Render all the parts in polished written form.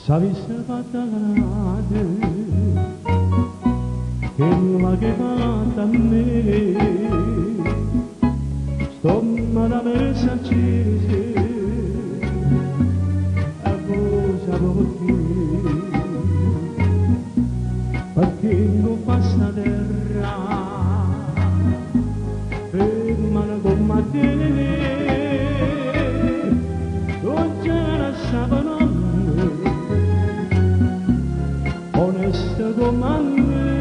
S'avesse fatta grande che nuova che fatta a me sto male messa accese a cosa perché non passa terra per mano come te non c'è la sabana onesta domande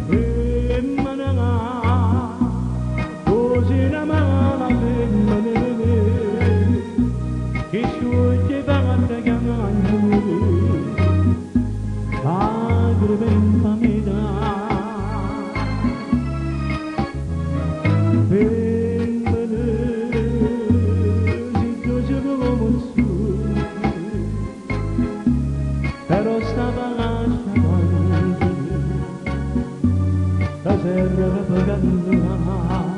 e manana così la mala che scioglie batte chiamando agro ben famiglia però stava lasciando la serra pagando